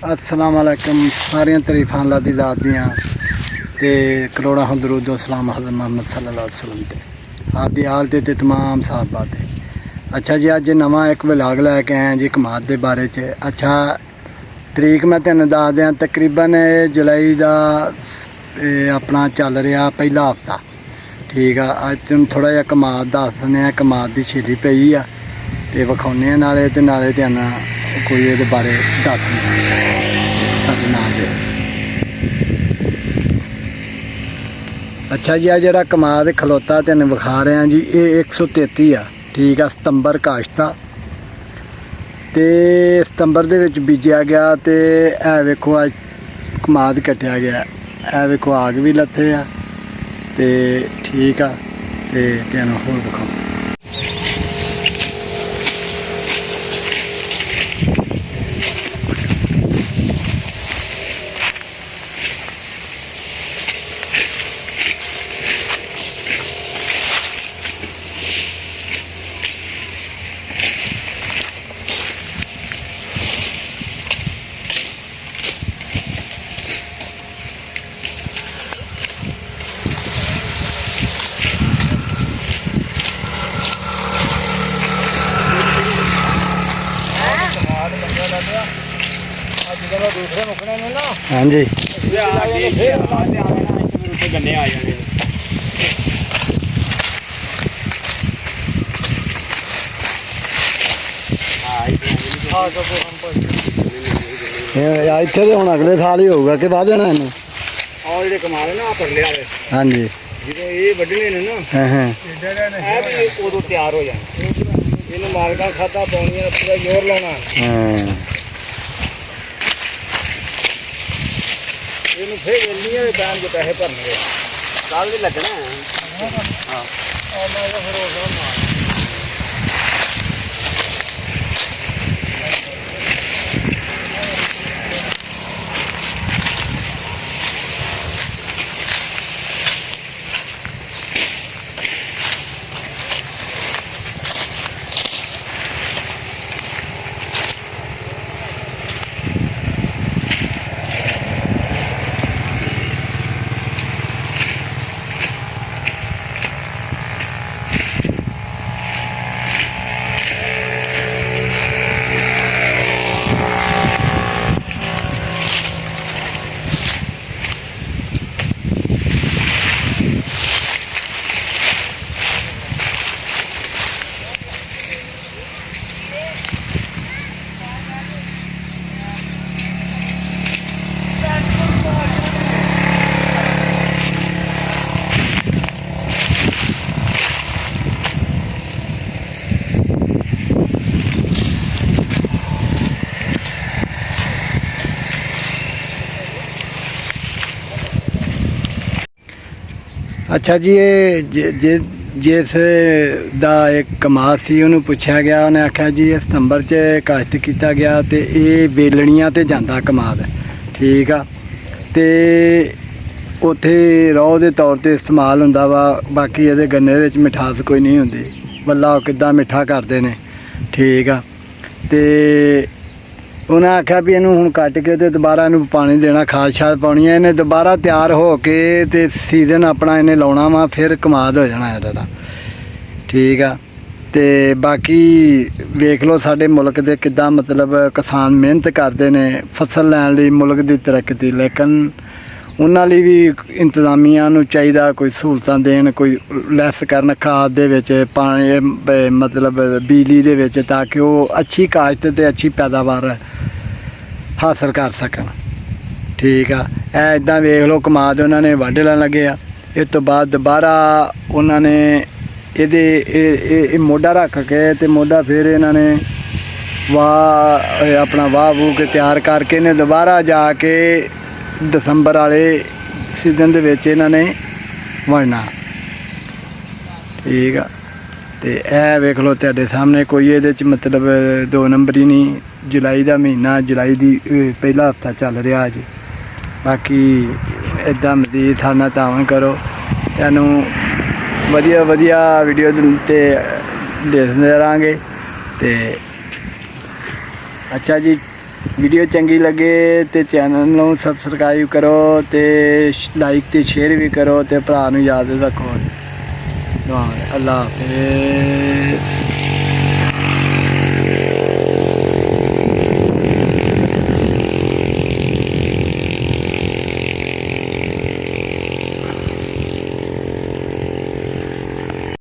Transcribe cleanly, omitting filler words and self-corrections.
अस्सलाम वालेकुम। सारियां तरीफां अल्लाह दी ज़ात दियां ते करोड़ां दरूद सलाम हज़रत मोहम्मद सल्लल्लाहु अलैहि वसल्लम ते आप दी हाल ते तमाम साहबा ते। अच्छा जी, अज नवा एक व्लॉग लैके आए जी कमाद के बारे च। अच्छा तरीक मैं तेन दस दियां, तकरीबन जुलाई का अपना चल रहा पहला हफ्ता। ठीक है, अज तेन थोड़ा जहा कमाद दस दें। कमाद की छिली पई आ ते विखाने नाले तेन कोई ये बारे दस सजना जे। अच्छा जी, आ जरा कमाद खलोता तेन विखा रहे हैं जी, ये 133 आ। ठीक है, सितंबर काश्त आ ते सितंबर दे विच बीजा गया ते ए वेखो अज कमाद कट्टिया गया। ए वेखो आग भी लथे आ ते ठीक आ ते तेन होर विखाओ। हाँ जी, गन्ने आ जाने इतने तो हम अगले साल ही होगा कि बाद देना इन्हें। और जो कमाल है ना परले वाले, हाँ जी, जो ये वड्डने ने ना है भी उदों तैयार हो जाए। इन्हें मालका खाता पानी पूरा जोर लाना। इन फिर वेलनी है टाइम के पैसे भरने कल भी लगना है। हाँ और मैं फिर उस अच्छा जी, ये जिस दा एक कमाद सी उन्होंने पूछा गया, उन्हें आख्या जी ये सितंबर च काश्त किया गया तो ये वेलणियां ते जांदा कमाद। ठीक आ, ते उत्थे रौह के तौर पर इस्तेमाल होंदा वा। बाकी ये गन्ने विच मिठास कोई नहीं होंदी। बल्ला किद्दां मिठा करते हैं। ठीक आ, ते उन्हें आख्या भी इनू हुण कट के तो दोबारा इनू पानी देना, खाद शाद पानी है। इन्हें दोबारा तैयार हो के ते सीजन अपना इन्हें लाउणा वा, फिर कमाद हो जाना इहदा। ठीक आ, ते बाकी वेख लो साडे मुल्क दे किद्दां मतलब किसान मेहनत करते हैं फसल लैण लई, मुल्क दी तरक्की। लेकिन उन्हां लई भी इंतजामिया नूं चाहीदा कोई सहूलतां देण, कोई लैस करन खाद दे विच, पानी मतलब बिजली दे विच, ताकि वो अच्छी काश्त ते अच्छी पैदावार हासिल कर सकन। ठीक आ, इदां वेख लो कमाद उन्होंने वढ लैण लगे आ। इस तो बाद दोबारा उन्होंने ये मोढा रख के ते मोढा फिर इन्होंने वाह अपना वाह वूह के तैयार करके इन्हें दोबारा जाके दसंबर वाले सीजन दे विच इन्होंने वढ़ना। ठीक आ, ते ए वेख लो तुहाडे सामने कोई ये मतलब 2 नंबर ही नहीं, जुलाई का महीना, जुलाई की पहला हफ्ता चल रहा अज। बाकी इदा मजीद साडे नाल तावन करो, तैनू वधिया वधिया वीडियो ते देखते रहांगे। ते अच्छा जी, ਵੀਡੀਓ ਚੰਗੀ ਲੱਗੇ ਤੇ ਚੈਨਲ ਨੂੰ ਸਬਸਕ੍ਰਾਈਬ ਕਰੋ ਤੇ ਲਾਈਕ ਤੇ ਸ਼ੇਅਰ ਵੀ ਕਰੋ ਤੇ ਭਰਾ ਨੂੰ ਯਾਦ ਰੱਖੋ। ਅੱਲਾ ਹਾਫਿਜ਼।